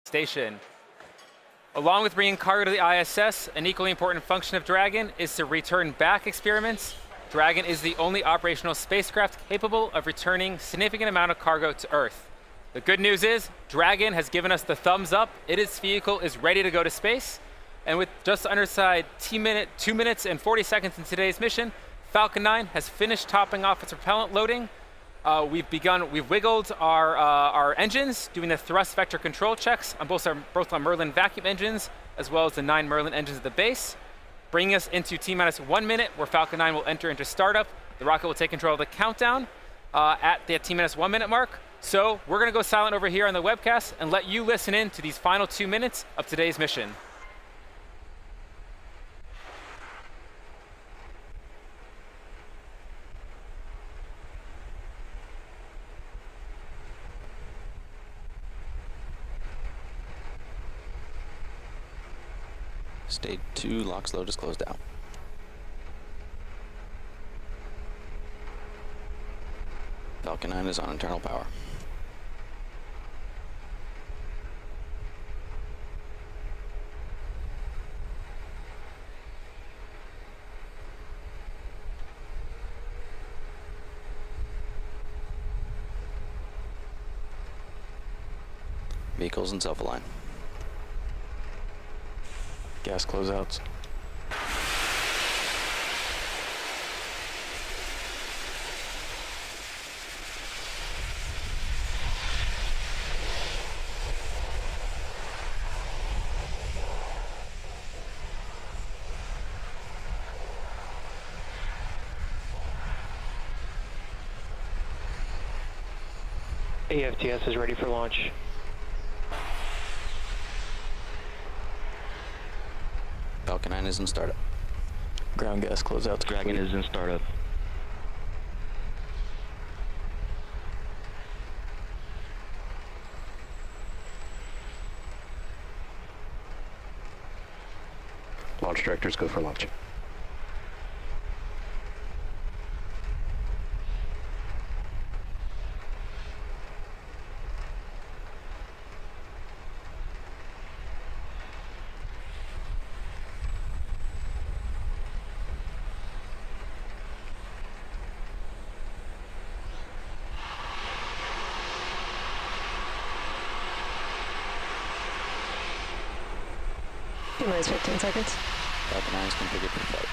station. Along with bringing cargo to the ISS, an equally important function of Dragon is to return back experiments. Dragon is the only operational spacecraft capable of returning significant amount of cargo to Earth. The good news is, Dragon has given us the thumbs up. Its vehicle is ready to go to space. And with just under 2 minutes and 40 seconds in today's mission, Falcon 9 has finished topping off its propellant loading. We've wiggled our engines, doing the thrust vector control checks on both our Merlin vacuum engines, as well as the 9 Merlin engines at the base, bringing us into T-minus 1 minute, where Falcon 9 will enter into startup. The rocket will take control of the countdown at the T-minus 1 minute mark. So we're gonna go silent over here on the webcast and let you listen in to these final 2 minutes of today's mission. Stage 2, LOX load is closed out. Falcon 9 is on internal power. Vehicles in self-align. Gas closeouts. AFTS is ready for launch. Falcon 9 is in startup. Ground gas closeouts. Dragon is in startup. Launch directors go for launch. T-minus 15 seconds. Falcon 9 is configured for flight.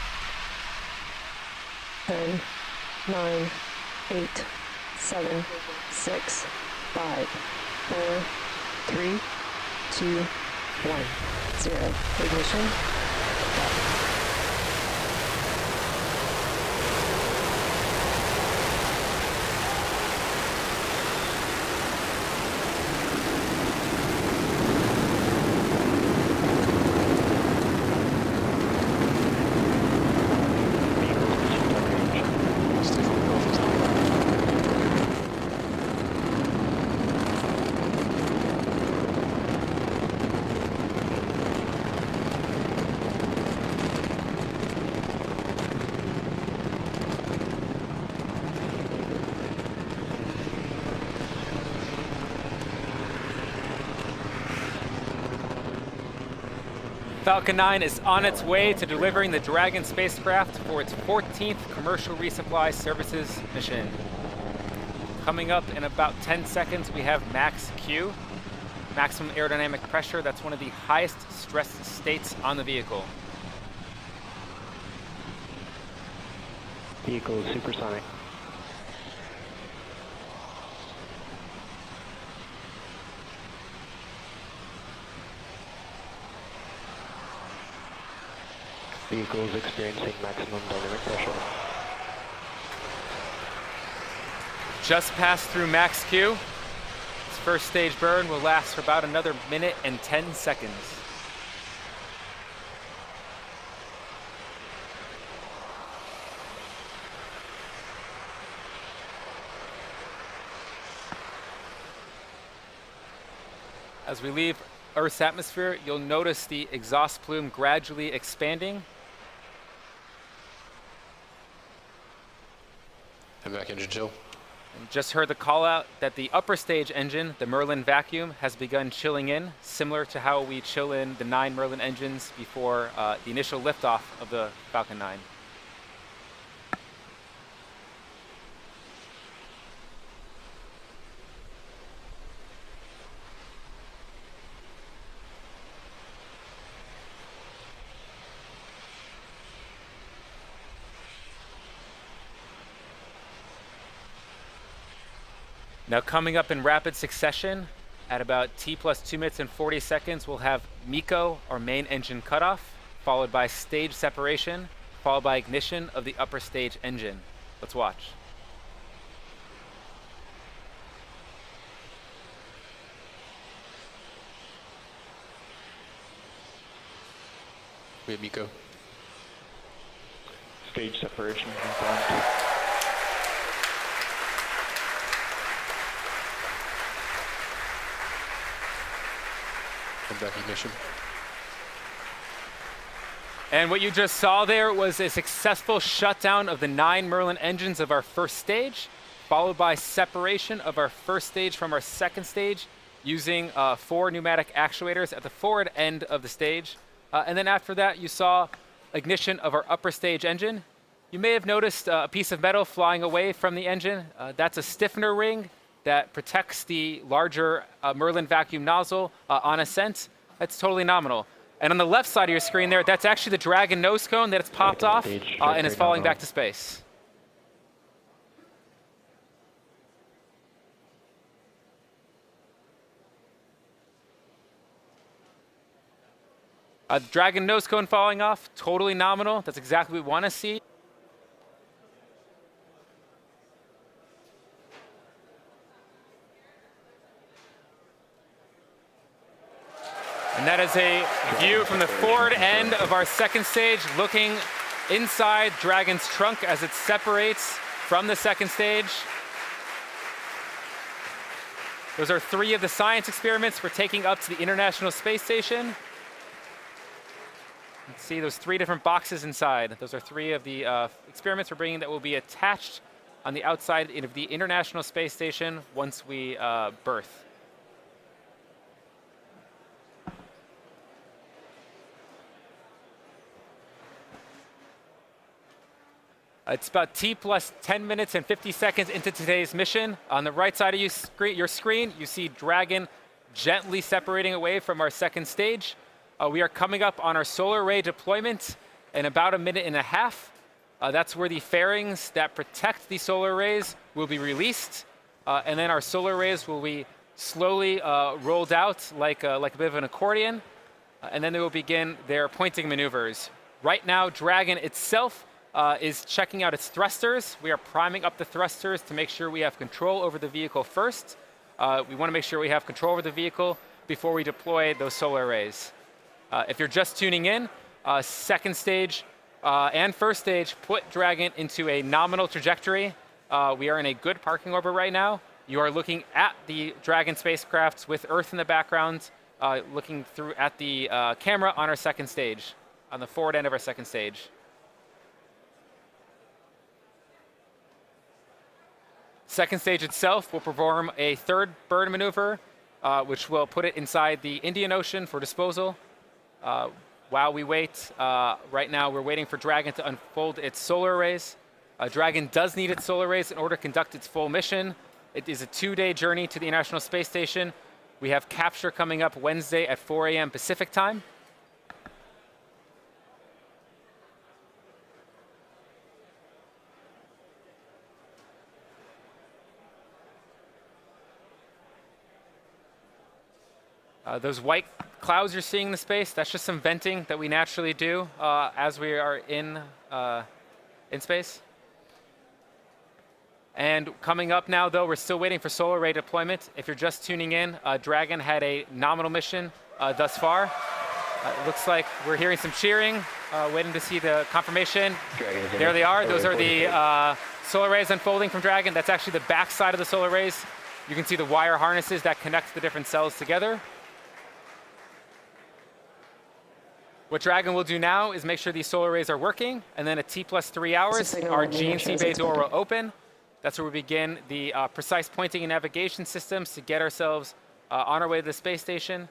10, 9, 8, 7, 6, 5, 4, 3, 2, 1, 0. Ignition. Falcon 9 is on its way to delivering the Dragon spacecraft for its 14th Commercial Resupply Services mission. Coming up in about 10 seconds, we have max Q, maximum aerodynamic pressure. That's one of the highest stress states on the vehicle. Vehicle is supersonic. Vehicle is experiencing maximum dynamic pressure. Just passed through max Q. This first stage burn will last for about another minute and 10 seconds. As we leave Earth's atmosphere, you'll notice the exhaust plume gradually expanding. Head back engine chill. And just heard the call out that the upper stage engine, the Merlin vacuum, has begun chilling in, similar to how we chill in the 9 Merlin engines before the initial liftoff of the Falcon 9. Now coming up in rapid succession, at about T plus 2 minutes and 40 seconds, we'll have MECO, our main engine cutoff, followed by stage separation, followed by ignition of the upper stage engine. Let's watch. We have MECO. Stage separation confirmed. And back ignition. And what you just saw there was a successful shutdown of the 9 Merlin engines of our first stage, followed by separation of our first stage from our second stage using 4 pneumatic actuators at the forward end of the stage. And then after that, you saw ignition of our upper stage engine. You may have noticed a piece of metal flying away from the engine. That's a stiffener ring that protects the larger Merlin vacuum nozzle on ascent. That's totally nominal. And on the left side of your screen there, that's actually the Dragon nose cone that it's popped off and is falling back to space. Dragon nose cone falling off, totally nominal. That's exactly what we want to see. And that is a view from the forward end of our second stage, looking inside Dragon's trunk as it separates from the second stage. Those are 3 of the science experiments we're taking up to the International Space Station. You can see those 3 different boxes inside. Those are 3 of the experiments we're bringing that will be attached on the outside of the International Space Station once we berth. It's about T plus 10 minutes and 50 seconds into today's mission. On the right side of your screen, you see Dragon gently separating away from our second stage. We are coming up on our solar array deployment in about 1.5 minutes. That's where the fairings that protect the solar arrays will be released. And then our solar arrays will be slowly rolled out like a bit of an accordion. And then they will begin their pointing maneuvers. Right now, Dragon itself is checking out its thrusters. We are priming up the thrusters to make sure we have control over the vehicle first. We want to make sure we have control over the vehicle before we deploy those solar arrays. If you're just tuning in, second stage and first stage put Dragon into a nominal trajectory. We are in a good parking orbit right now. You are looking at the Dragon spacecraft with Earth in the background, looking through at the camera on our second stage, on the forward end of our second stage. Second stage itself will perform a third burn maneuver, which will put it inside the Indian Ocean for disposal. While we wait, right now we're waiting for Dragon to unfold its solar arrays. Dragon does need its solar arrays in order to conduct its full mission. It is a 2-day journey to the International Space Station. We have capture coming up Wednesday at 4 a.m. Pacific time. Those white clouds you're seeing in the space, that's just some venting that we naturally do as we are in space. And coming up now, though, we're still waiting for solar array deployment. If you're just tuning in, Dragon had a nominal mission thus far. It looks like we're hearing some cheering, waiting to see the confirmation. There they are. Those are the solar arrays unfolding from Dragon. That's actually the back side of the solar arrays. You can see the wire harnesses that connect the different cells together. What Dragon will do now is make sure these solar arrays are working, and then at T plus 3 hours, our GNC bay door will open. That's where we begin the precise pointing and navigation systems to get ourselves on our way to the space station,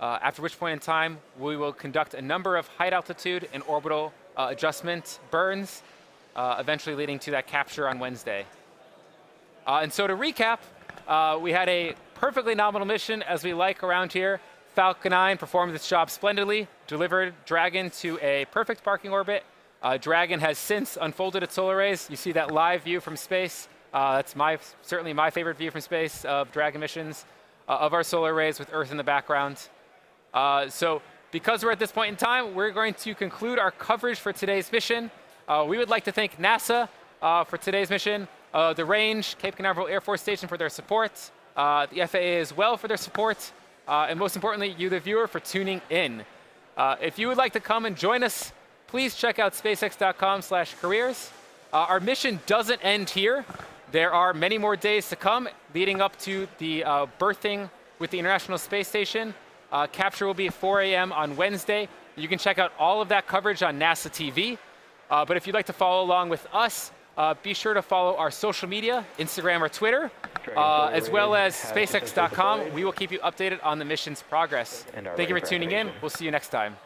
after which point in time, we will conduct a number of height altitude and orbital adjustment burns, eventually leading to that capture on Wednesday. And so to recap, we had a perfectly nominal mission, as we like around here. Falcon 9 performed its job splendidly, delivered Dragon to a perfect parking orbit. Dragon has since unfolded its solar arrays. You see that live view from space. That's certainly my favorite view from space of Dragon missions, of our solar arrays with Earth in the background. So because we're at this point in time, we're going to conclude our coverage for today's mission. We would like to thank NASA for today's mission, the Range, Cape Canaveral Air Force Station for their support, the FAA as well for their support, and most importantly, you, the viewer, for tuning in. If you would like to come and join us, please check out spacex.com/careers. Our mission doesn't end here. There are many more days to come leading up to the berthing with the International Space Station. Capture will be at 4 a.m. on Wednesday. You can check out all of that coverage on NASA TV. But if you'd like to follow along with us, be sure to follow our social media, Instagram or Twitter, as well as SpaceX.com. We will keep you updated on the mission's progress. Thank you for tuning in. We'll see you next time.